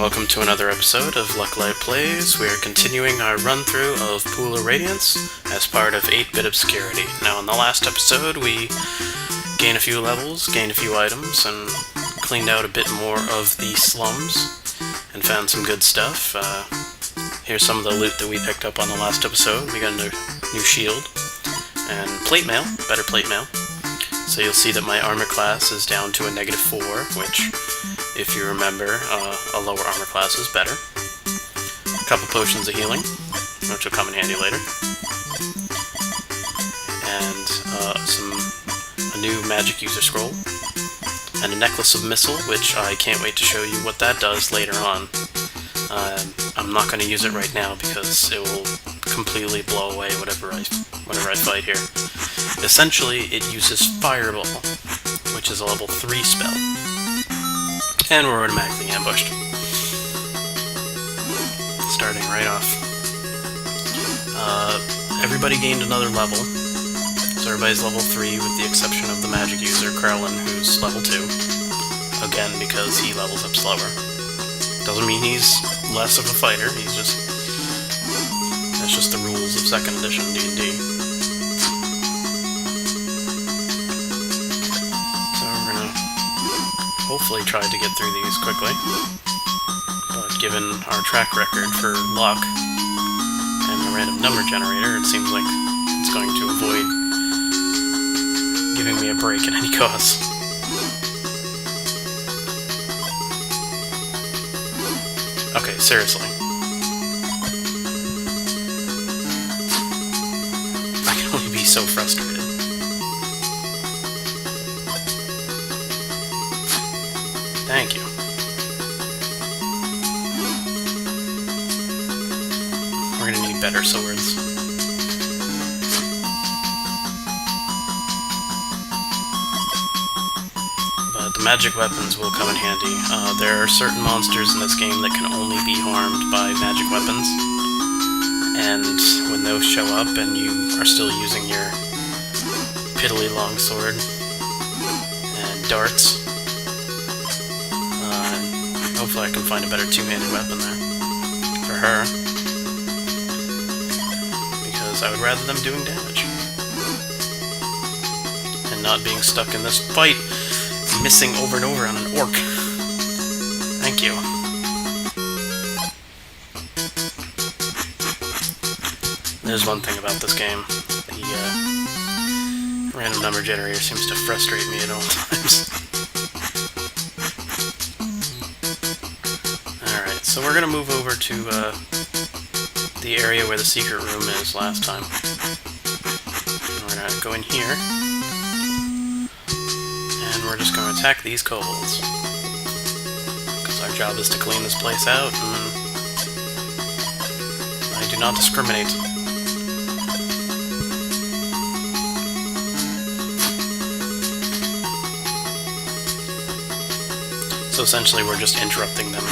welcome to another episode of Lucklight Plays. We are continuing our run-through of Pool of Radiance as part of 8-Bit Obscurity. Now, in the last episode, we gained a few levels, gained a few items, and cleaned out a bit more of the slums, and found some good stuff. Here's some of the loot that we picked up on the last episode. We got a new shield, and plate mail, better plate mail. So you'll see that my armor class is down to a -4, which, if you remember, a lower armor class is better. A couple potions of healing, which will come in handy later. And a new magic user scroll. And a necklace of missile, which I can't wait to show you what that does later on. I'm not going to use it right now because it will completely blow away whatever I fight here. Essentially, it uses Fireball, which is a level 3 spell. And we're automatically ambushed. Starting right off. Everybody gained another level. So everybody's level 3 with the exception of the magic user, Krellin, who's level 2. Again, because he levels up slower. Doesn't mean he's less of a fighter, that's just the rules of 2nd edition D&D. So we're gonna hopefully try to get through these quickly. But given our track record for luck and the random number generator, it seems like it's going to avoid giving me a break at any cost. Okay, seriously. I can only be so frustrated. Thank you. We're gonna need better swords. But the magic weapons will come in handy. There are certain monsters in this game that can only be harmed by magic weapons. And when those show up and you are still using your piddly longsword and darts, hopefully I can find a better two-handed weapon there for her, because I would rather them doing damage and not being stuck in this fight, missing over and over on an orc. Thank you. There's one thing about this game. The random number generator seems to frustrate me at all times. Alright, so we're gonna move over to the area where the secret room is last time. And we're gonna go in here. And we're just gonna attack these kobolds. Because our job is to clean this place out, and I do not discriminate. So essentially we're just interrupting them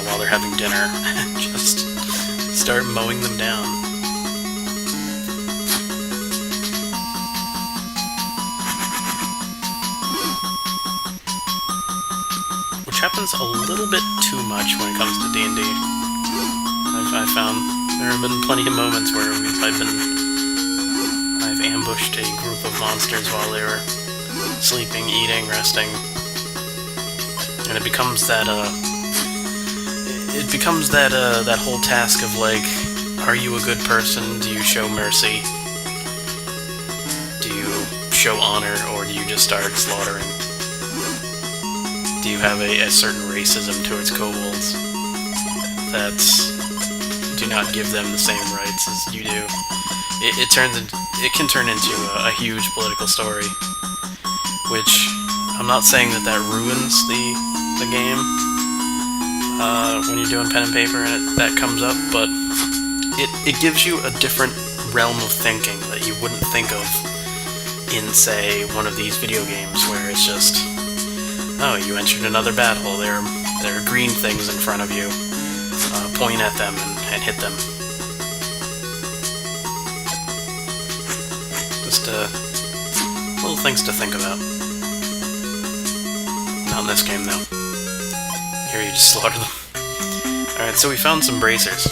while they're having dinner. Just start mowing them down. Which happens a little bit too much when it comes to D&D. I've found there have been plenty of moments where I've ambushed a group of monsters while they were sleeping, eating, resting. And it becomes that that whole task of, like, are you a good person? Do you show mercy? Do you show honor, or do you just start slaughtering? Do you have a certain racism towards kobolds that do not give them the same rights as you do? It can turn into a huge political story, which I'm not saying that ruins the game when you're doing pen and paper and that comes up, but it gives you a different realm of thinking that you wouldn't think of in, say, one of these video games where it's just, oh, you entered another battle, there are green things in front of you, point at them and hit them. Just little things to think about. Not in this game, though. Here you just slaughter them. Alright, so we found some bracers.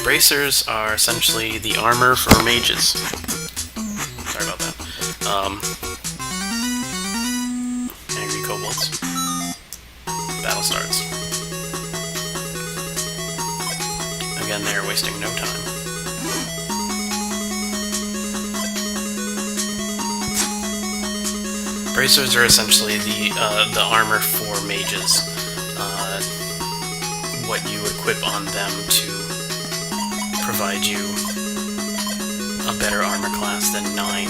Bracers are essentially the armor for mages. Sorry about that. Angry kobolds. Battle starts. Again, they're wasting no time. Bracers are essentially the armor for mages. What you equip on them to provide you a better armor class than 9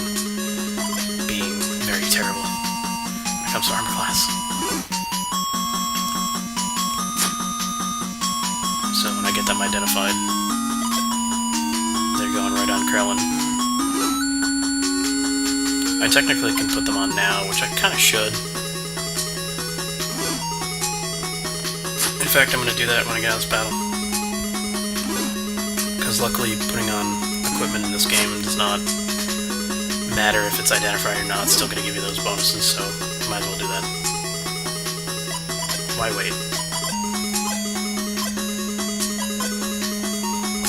being very terrible when it comes to armor class. So when I get them identified, they're going right on Krellin. I technically can put them on now, which I kind of should. In fact, I'm going to do that when I get out of this battle. Because luckily, putting on equipment in this game does not matter if it's identified or not. It's still going to give you those bonuses, so might as well do that. Why wait?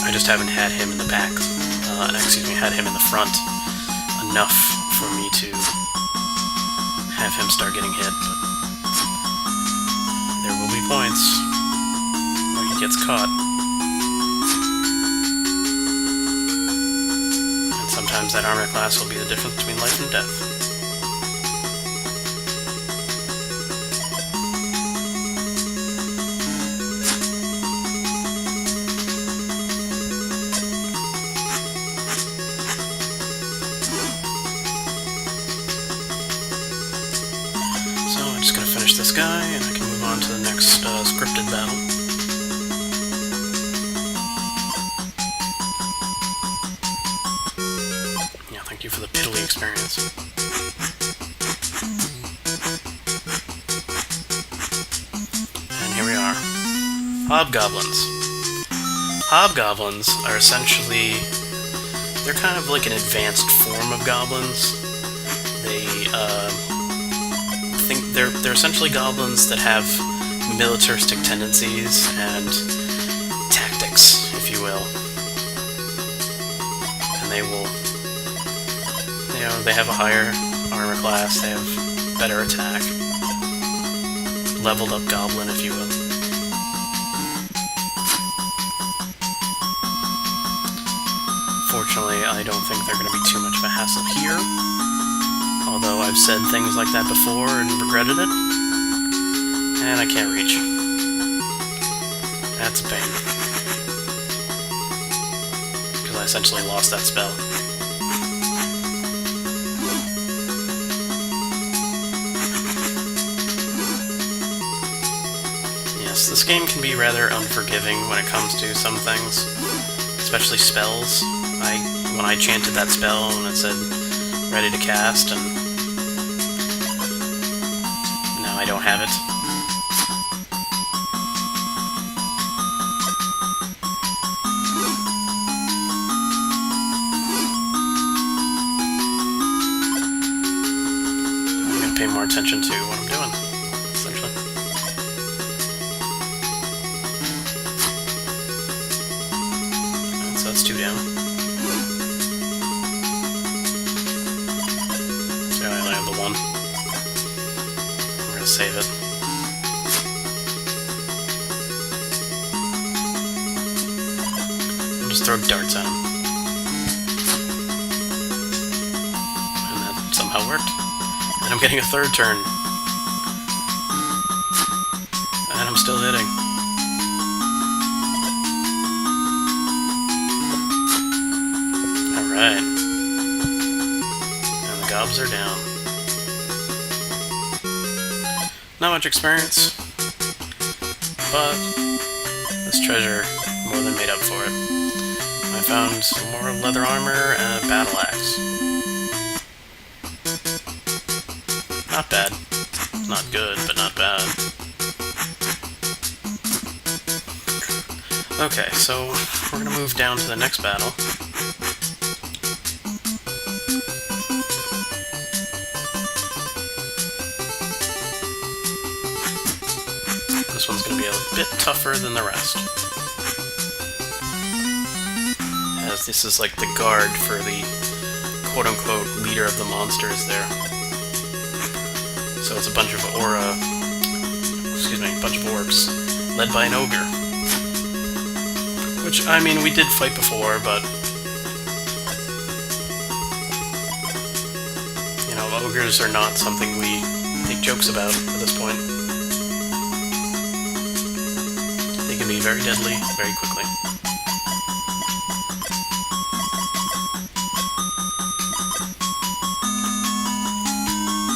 I just haven't had him in the back, had him in the front enough for me to have him start getting hit. But there will be points where he gets caught. And sometimes that armor class will be the difference between life and death. This guy, and I can move on to the next scripted battle. Yeah, thank you for the piddly experience. And here we are. Hobgoblins. Hobgoblins are essentially... they're kind of like an advanced form of goblins. They're essentially goblins that have militaristic tendencies and tactics, if you will. And they will, they have a higher armor class, they have better attack. Leveled up goblin, if you will. Fortunately, I don't think they're going to be too much of a hassle here. Although I've said things like that before and regretted it. And I can't reach. That's a pain. Because I essentially lost that spell. Yes, this game can be rather unforgiving when it comes to some things. Especially spells. When I chanted that spell and it said ready to cast, and now I don't have it. I'm going to pay more attention to what I'm doing, essentially. So that's 2 down. Save it. I'll just throw darts at him. And that somehow worked. And I'm getting a 3rd turn. And I'm still hitting. Alright. And the gobs are down. Not much experience, but this treasure more than made up for it. I found some more leather armor and a battle axe. Not bad. Not good, but not bad. Okay, so we're gonna move down to the next battle. This one's going to a bit tougher than the rest. As this is like the guard for the quote-unquote leader of the monsters there. So it's a bunch of orcs, led by an ogre. Which, I mean, we did fight before, but... you know, ogres are not something we make jokes about at this point. They can be very deadly very quickly.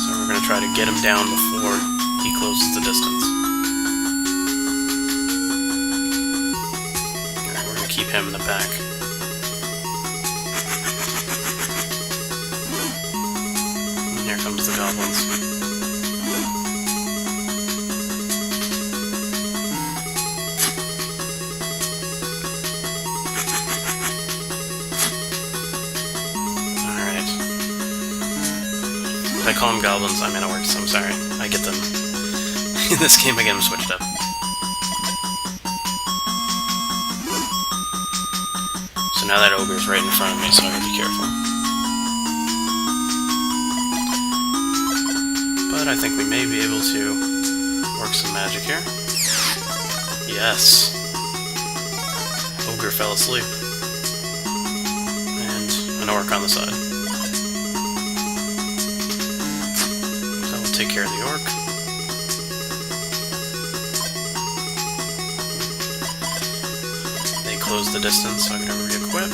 So we're going to try to get him down before he closes the distance. Alright, we're going to keep him in the back. And here comes the goblins. I call them goblins, I mean orcs, I'm sorry. I get them. In this game I get them switched up. So now that ogre's right in front of me, so I gotta be careful. But I think we may be able to work some magic here. Yes! Ogre fell asleep. And an orc on the side. Take care of the orc. They close the distance, so I'm going to re-equip.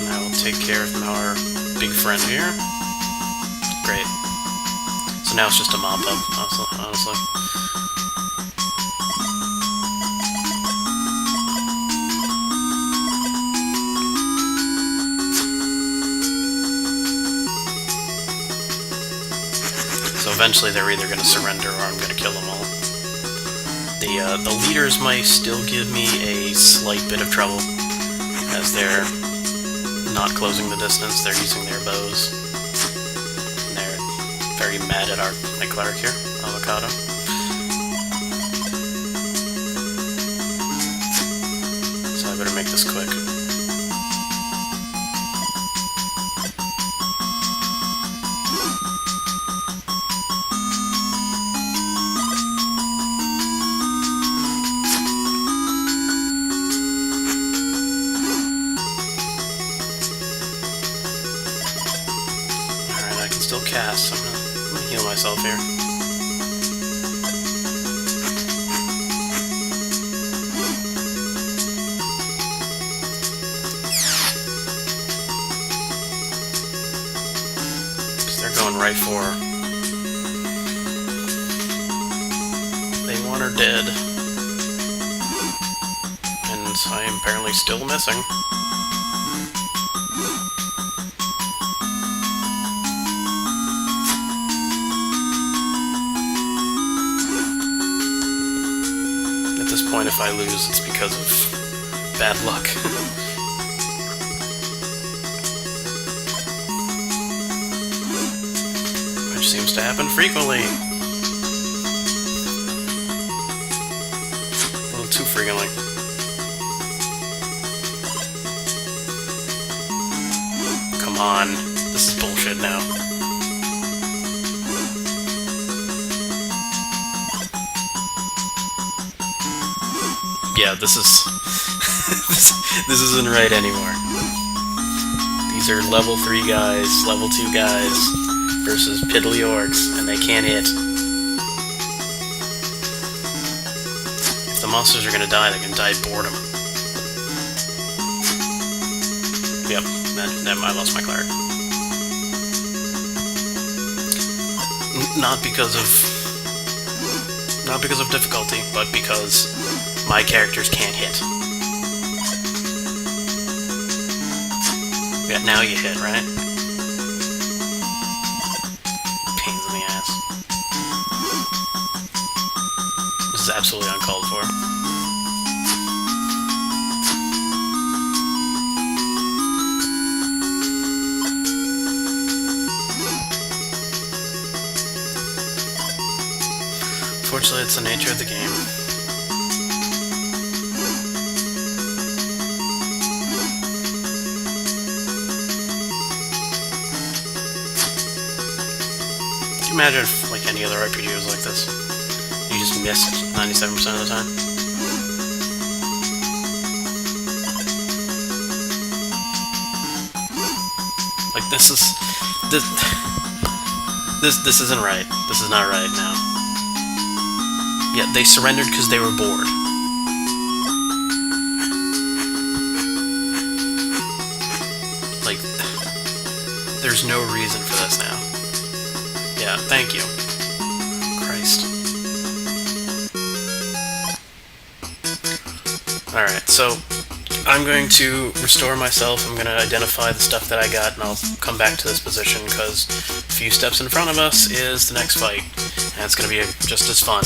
And I will take care of our big friend here. Great. So now it's just a mop-up, honestly. So eventually they're either going to surrender or I'm going to kill them all. The leaders might still give me a slight bit of trouble, as they're not closing the distance, they're using their bows. And they're very mad at my cleric here, Avocado. So I better make this quick. Still cast, so I'm gonna heal myself here. Because they're going right for... they want her dead. And I am apparently still missing. At this point, if I lose, it's because of bad luck. Which seems to happen frequently. A little too frequently. Come on. This is bullshit now. Yeah, this is... this isn't right anymore. These are level 3 guys, level 2 guys, versus piddly orcs, and they can't hit. If the monsters are gonna die, they're gonna die of boredom. Yep, I lost my cleric. Not because of difficulty, but because my characters can't hit. Yeah, now you hit, right? Pains in the ass. This is absolutely uncalled for. Unfortunately, it's the nature of the game. Can you imagine if, like, any other RPG was like this? You just miss 97% of the time. Like, this isn't right. This is not right now. Yeah, they surrendered because they were bored. Like, there's no reason for this now. Yeah, thank you. Christ. Alright, so I'm going to restore myself. I'm going to identify the stuff that I got, and I'll come back to this position, because a few steps in front of us is the next fight, and it's going to be just as fun.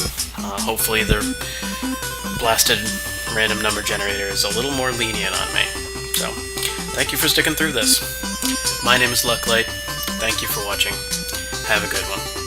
Hopefully the blasted random number generator is a little more lenient on me. So, thank you for sticking through this. My name is Lucklight. Thank you for watching. Have a good one.